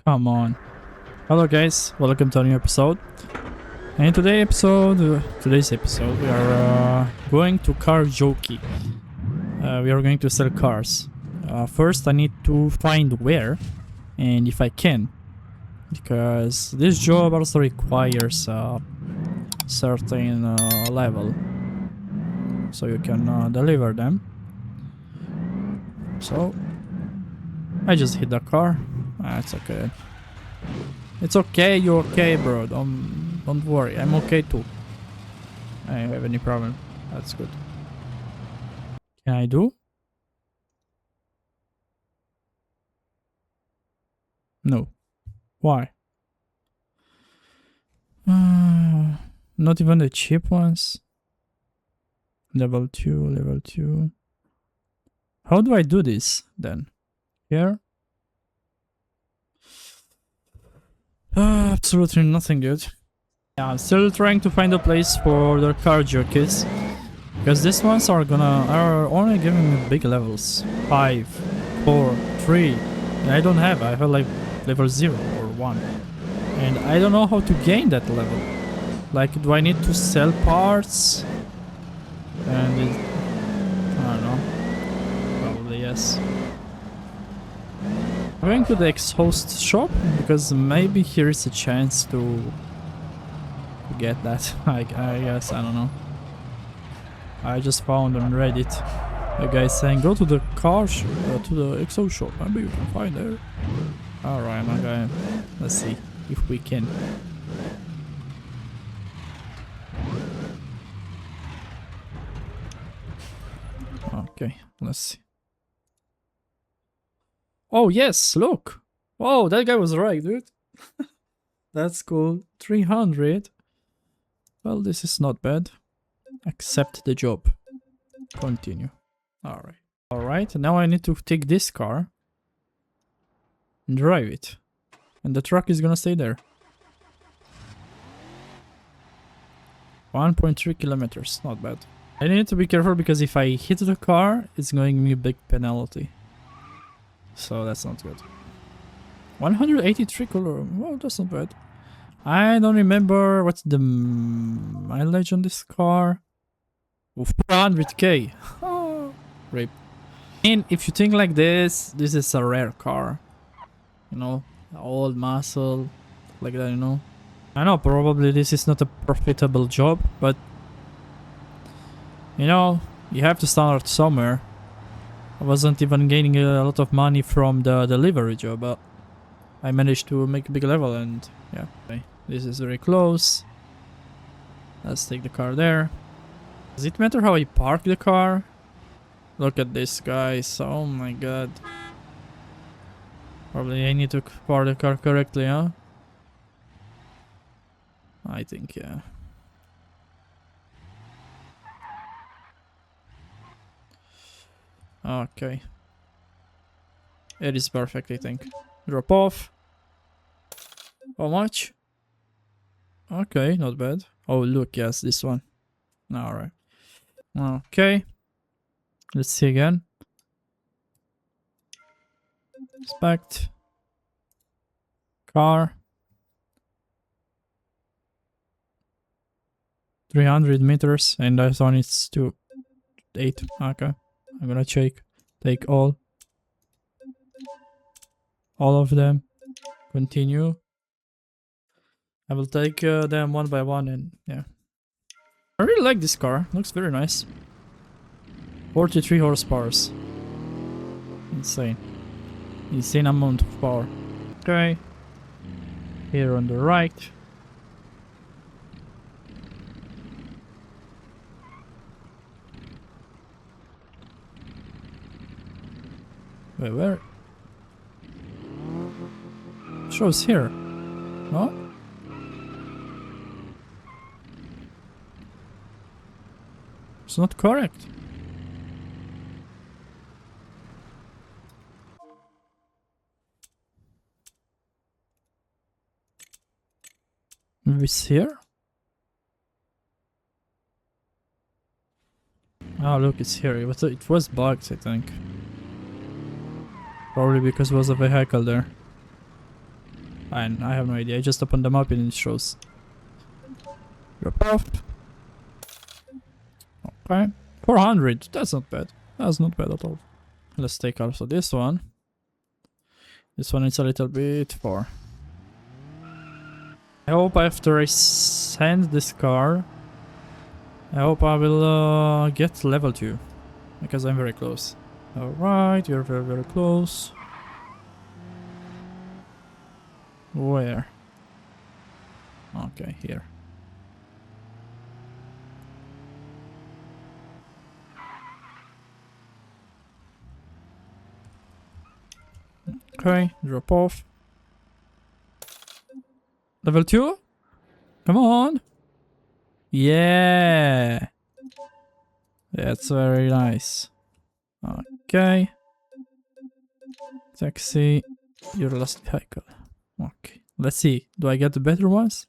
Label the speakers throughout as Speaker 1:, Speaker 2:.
Speaker 1: Come on. Hello guys, welcome to a new episode. And in today's episode, we are going to car jockey. We are going to sell cars. First, I need to find where and if I can, because this job also requires a certain level, so you can deliver them. So I just hit the car. It's okay. It's okay, you're okay, bro. Don't worry, I'm okay too. I don't have any problem. That's good. Can I do? No. Why? Not even the cheap ones. Level 2, level 2. How do I do this then? Here? Absolutely nothing good. Yeah, I'm still trying to find a place for the car jockeys. Because these ones are only giving me big levels. 5, 4, 3. And I don't have. I have like level 0 or 1. And I don't know how to gain that level. Like, do I need to sell parts? And I don't know. Probably yes. I'm going to the exhaust shop because maybe here is a chance to get that. I guess, I don't know. I just found on Reddit a guy saying go to the to the exhaust shop, maybe you can find there. Alright, my guy, let's see if we can. Okay, let's see. Oh yes, look! Whoa, that guy was right, dude. That's cool. 300. Well, this is not bad. Accept the job. Continue. Alright. Alright, now I need to take this car and drive it. And the truck is gonna stay there. 1.3 kilometers, not bad. I need to be careful because if I hit the car, it's going to give me a big penalty. So that's not good. 183 color, well, that's not bad. I don't remember what's the mileage on this car. 400k. Oh, rip. And if you think like this is a rare car. You know, old muscle, like that, you know. I know probably this is not a profitable job, but you know, you have to start somewhere. I wasn't even gaining a lot of money from the delivery job, but I managed to make a big level and yeah. Okay. This is very close. Let's take the car there. Does it matter how I park the car? Look at this, guys. Oh my god. Probably I need to park the car correctly, huh? I think, yeah. Okay. It is perfect, I think. Drop off. How much? Okay, not bad. Oh, look, yes, this one. Alright. Okay. Let's see again. Inspect. Car. 300 meters, and this one is to 8. Okay. I'm gonna take all of them. Continue. I will take them one by one, and yeah. I really like this car. Looks very nice. 43 horsepower. Insane. Insane amount of power. Okay. Here on the right. Wait, where? Shows here. No? It's not correct. Maybe it's here? Oh, look, it's here. It was bugged, I think. Probably because there was a vehicle there. And I have no idea. I just opened them up and it shows. Drop off. Okay. 400. That's not bad. That's not bad at all. Let's take also this one. This one is a little bit far. I hope after I send this car, I hope I will get level 2. Because I'm very close. Alright, you're very, very close. Where? Okay, here. Okay, drop off. Level 2? Come on! Yeah! That's very nice. Okay. Taxi. Your last vehicle. Okay. Let's see. Do I get the better ones?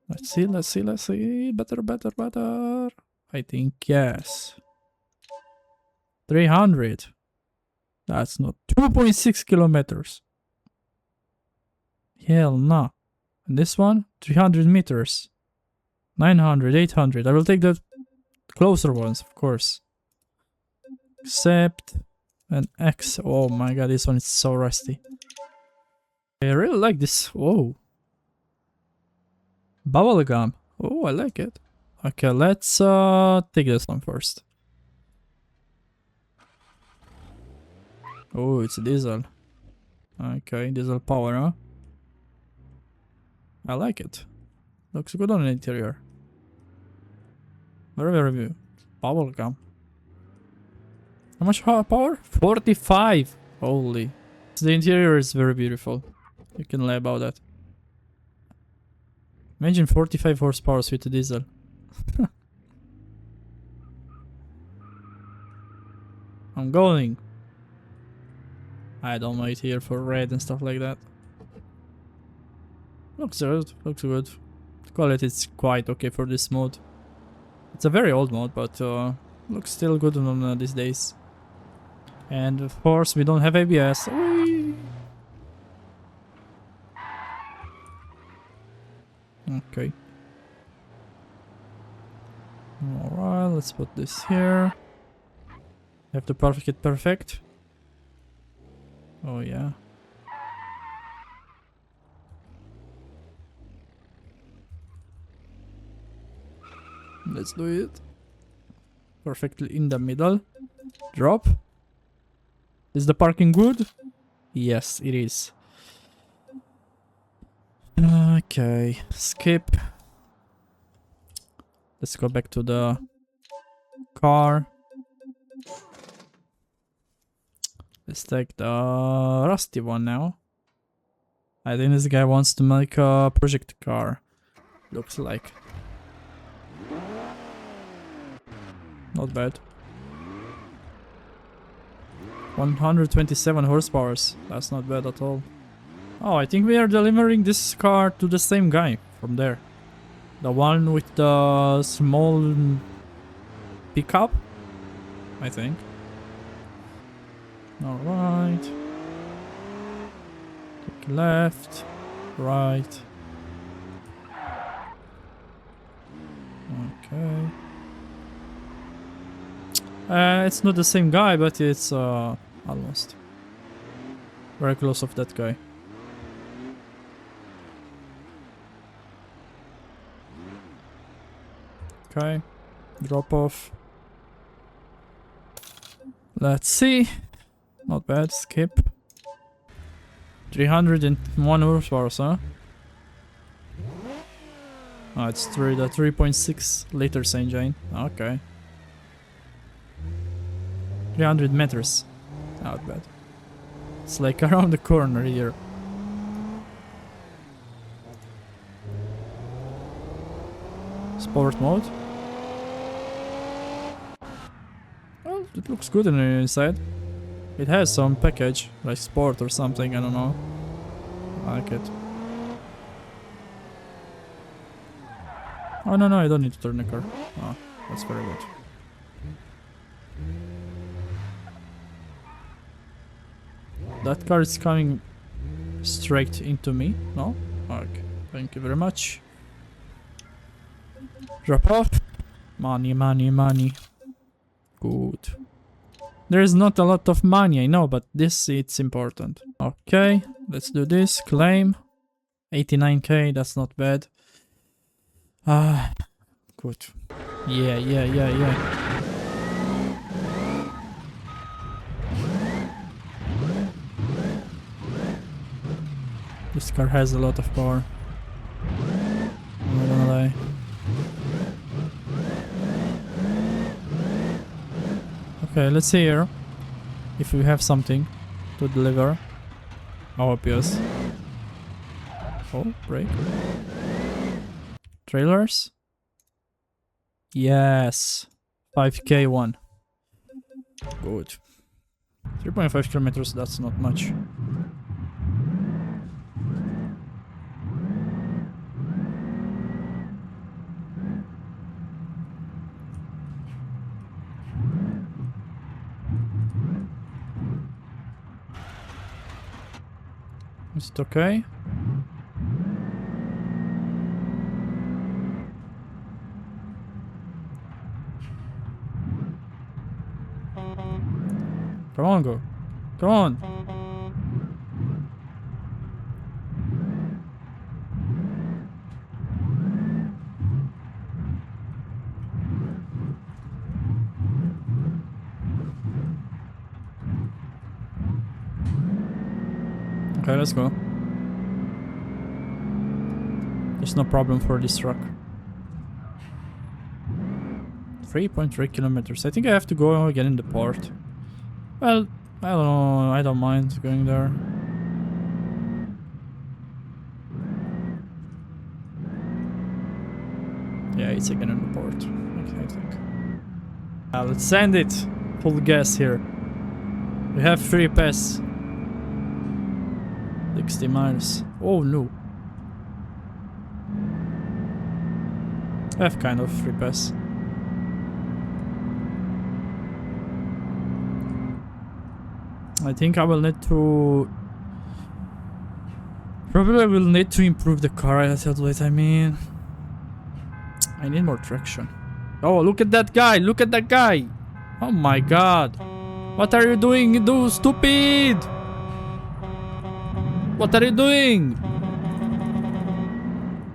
Speaker 1: Let's see, let's see, let's see. Better, better, better. I think yes. 300. That's not 2.6 kilometers. Hell no. And this one, 300 meters. 900, 800. I will take the closer ones, of course. Accept and X. Oh my god, this one is so rusty. I really like this. Whoa. Bubblegum. Oh, I like it. Okay, let's take this one first. Oh, it's a diesel. Okay, diesel power, huh? I like it. Looks good on the interior. Very, very good. Bubblegum. How much power? 45! Holy. The interior is very beautiful. You can lie about that. Imagine 45 horsepower with a diesel. I'm going. I don't wait here for red and stuff like that. Looks good, looks good. The quality is quite okay for this mode. It's a very old mode, but looks still good on these days. And of course we don't have ABS. Whee! Okay. Alright, let's put this here. Have to perfect it perfect. Oh yeah. Let's do it. Perfectly in the middle. Drop. Is the parking good? Yes, it is. Okay, skip. Let's go back to the car. Let's take the rusty one now. I think this guy wants to make a project car. Looks like. Not bad. 127 horsepower. That's not bad at all. Oh, I think we are delivering this car to the same guy from there. The one with the small pickup, I think. Alright. Take left, right. Okay. It's not the same guy, but it's almost very close of that guy. Okay, drop off. Let's see. Not bad, skip. 301 horsepower, huh? Oh, it's the 3.6 liters engine. Okay. 300 meters. Not bad. It's like around the corner here. Sport mode. Well, it looks good on the inside. It has some package, like sport or something, I don't know. I like it. Oh no, I don't need to turn the car. Oh, that's very good. That car is coming straight into me. No? Okay. Thank you very much. Drop off. Money, money, money. Good. There's not a lot of money, I know, but this, it's important. Okay, let's do this. Claim. 89k, that's not bad. Ah, good. Yeah, yeah, yeah, yeah. This car has a lot of power. I'm not gonna lie. Okay, let's see here if we have something to deliver. Oh, obvious. Oh, brake. Trailers? Yes. 5k one. Good. 3.5 kilometers, that's not much. Is it okay? Come on, go. Come on. Okay, let's go. There's no problem for this truck. 3.3 kilometers. I think I have to go again in the port. Well, I don't know. I don't mind going there. Yeah, it's again in the port. Okay, I think. Let's send it. Full gas here. We have free pass. 60 miles. Oh no. I have kind of free pass. I think I will need to... Probably I will need to improve the car a little bit. I mean... I need more traction. Oh, look at that guy! Look at that guy! Oh my god! What are you doing, you stupid? What are you doing?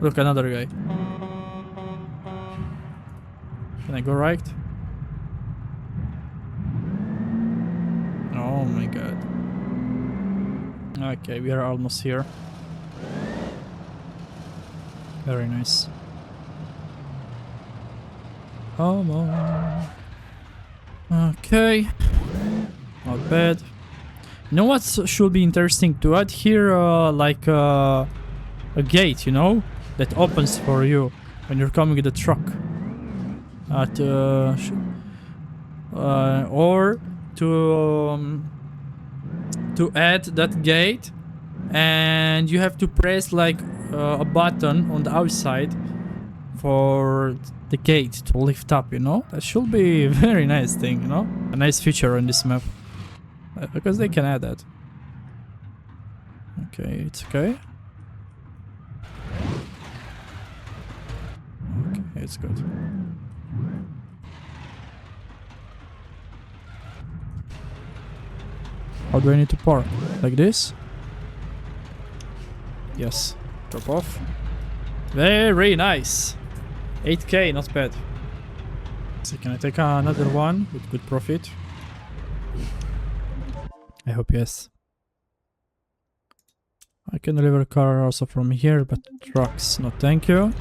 Speaker 1: Look, another guy. Can I go right? Oh my god. Okay, we are almost here. Very nice. Come on. Okay. Not bad. You know what should be interesting to add here? Like a gate, you know? That opens for you when you're coming with the truck. Or to add that gate, and you have to press like a button on the outside for the gate to lift up, you know? That should be a very nice thing, you know? A nice feature on this map. Because they can add that. Okay, it's okay. Okay, it's good. How do I need to park? Like this? Yes. Drop off. Very nice. 8k, not bad. So can I take another one with good profit? I hope yes. I can deliver a car also from here, but trucks, no thank you.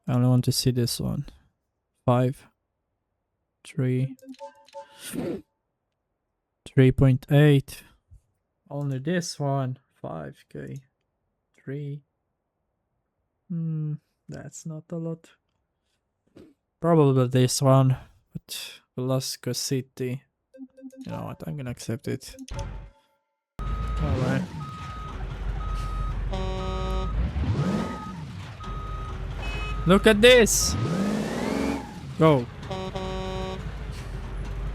Speaker 1: I only want to see this one. 5, 3, 3.8. Only this one. 5k. 3. That's not a lot. Probably this one, but Velasco City. You know what? I'm gonna accept it. Alright. Look at this! Go.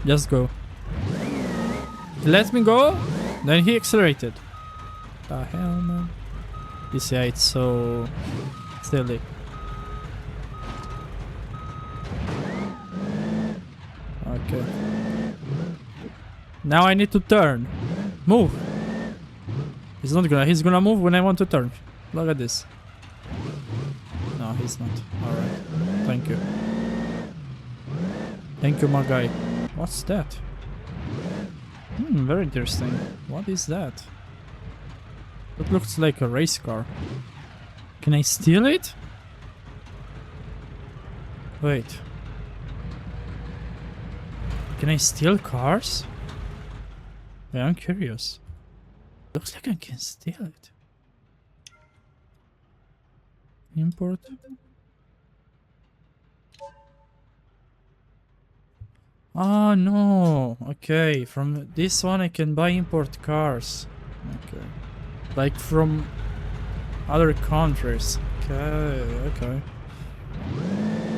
Speaker 1: Just go. He let me go, then he accelerated. The hell, man? This yeah, it's so silly. Okay. Now I need to turn. Move. He's gonna move when I want to turn. Look at this. No, he's not. Alright. Thank you. Thank you, my guy. What's that? Very interesting. What is that? It looks like a race car. Can I steal it? Wait. Can I steal cars? Yeah, I'm curious. Looks like I can steal it. Import. Oh no. Okay, from this one I can buy import cars. Okay. Like from other countries. Okay.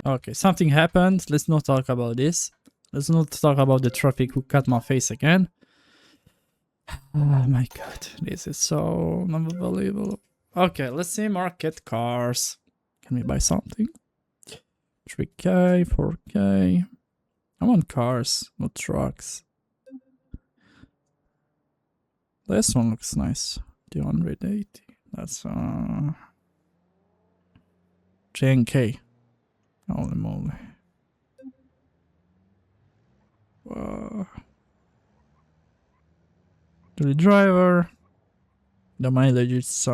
Speaker 1: Okay, something happened. Let's not talk about this. Let's not talk about the traffic who cut my face again. Oh my god, this is so unbelievable. Okay, let's see market cars. Can we buy something? 3K, 4K. I want cars, not trucks. This one looks nice. 280. That's JNK. Holy moly. The driver. The mileage is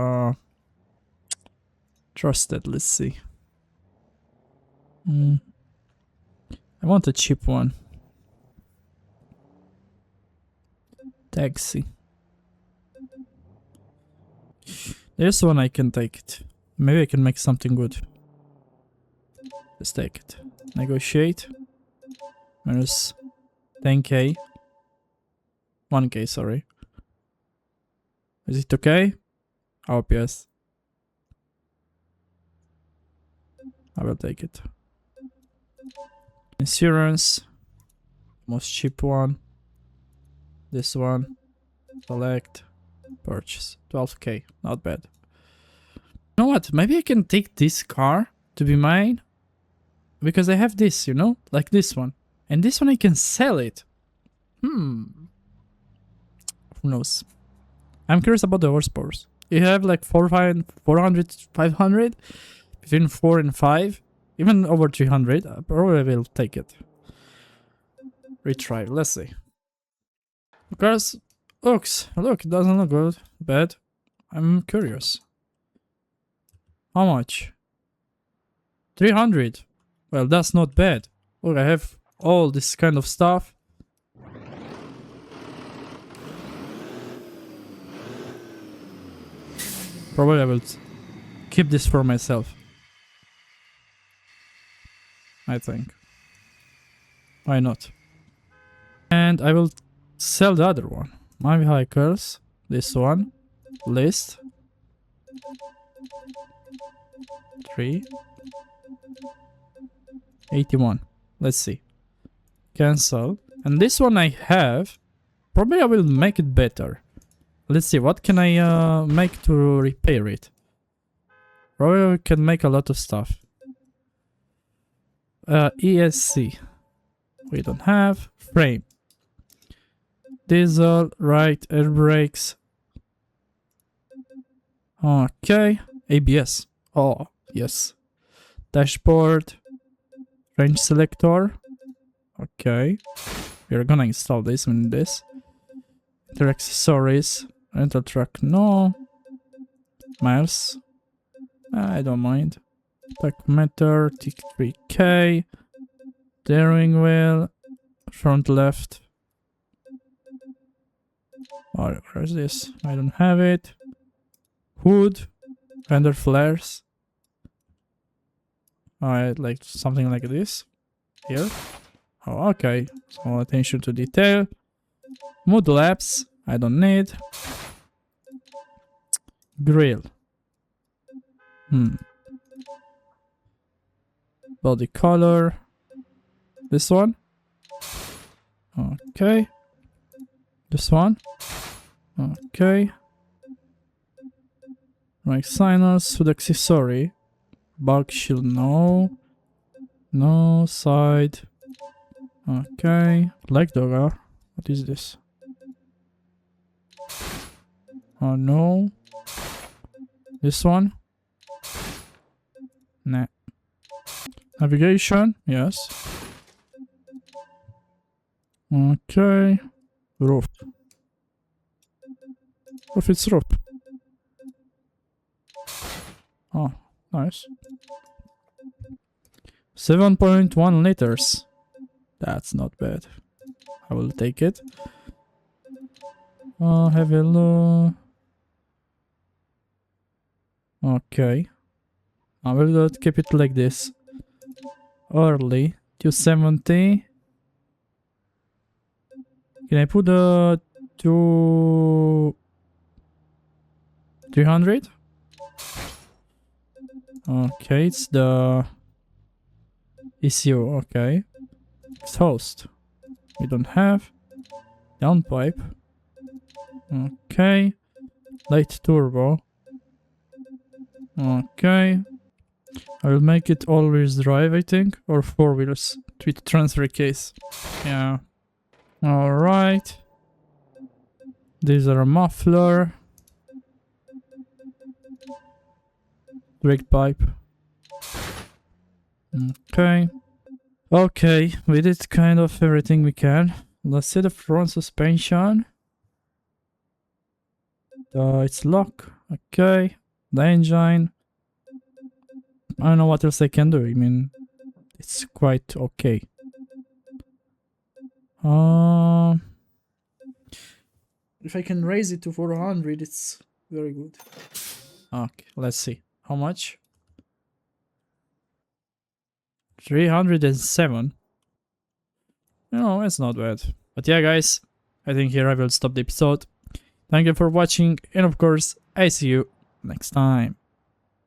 Speaker 1: trusted. Let's see. I want a cheap one. Taxi. There's one I can take it. Maybe I can make something good. Let's take it. Negotiate. Minus 10k. 1k, sorry. Is it okay? I hope yes. I will take it. Insurance. Most cheap one. This one. Select. Purchase. 12k. Not bad. You know what? Maybe I can take this car to be mine. Because I have this, you know? Like this one. And this one I can sell it. Who knows? I'm curious about the horsepower. You have like 400, 500? Between 4 and 5? Even over 300? I probably will take it. Retry. Let's see. Because look, it doesn't look good. Bad. I'm curious. How much? 300. Well, that's not bad. Look, I have all this kind of stuff. Probably I will keep this for myself. I think. Why not? And I will sell the other one. My vehicles. This one. List. 3. 81. Let's see. Cancel. And this one I have. Probably I will make it better. Let's see. What can I make to repair it? Probably we can make a lot of stuff. ESC. We don't have. Frame. Diesel. Right. Air brakes. Okay. ABS. Oh, yes. Dashboard. Range selector. Okay. We're gonna install this and this. Their accessories. Rental truck, no. Miles. I don't mind. Tachometer, T3K. Steering wheel. Front left. Oh, where's this? I don't have it. Hood. Fender flares. Alright, like something like this. Here. Oh, okay. So attention to detail. Mood lamps. I don't need. Grill. Body color. This one. Okay. This one. Okay. Like signals with accessory. Bulk shield, no. No, side. Okay. Leg dogger. What is this? Oh no. This one? Nah. Navigation? Yes. Okay. Roof. Roof, it's roof. Oh, nice. 7.1 liters. That's not bad. I will take it. Have a look. Okay. I will keep it like this. Early. 270. Can I put the 300? Okay, it's the ECU, okay. Exhaust. We don't have. Downpipe. Okay. Light turbo. Okay. I will make it all-wheels drive, I think, or 4 wheels with transfer case. Yeah. Alright. These are a muffler. Brake pipe. Okay. Okay, we did kind of everything we can. Let's see the front suspension. It's lock. Okay. The engine. I don't know what else I can do. I mean, it's quite okay. If I can raise it to 400, it's very good. Okay, let's see. How much? 307. No, it's not bad. But yeah, guys, I think here I will stop the episode. Thank you for watching, and of course, I see you next time.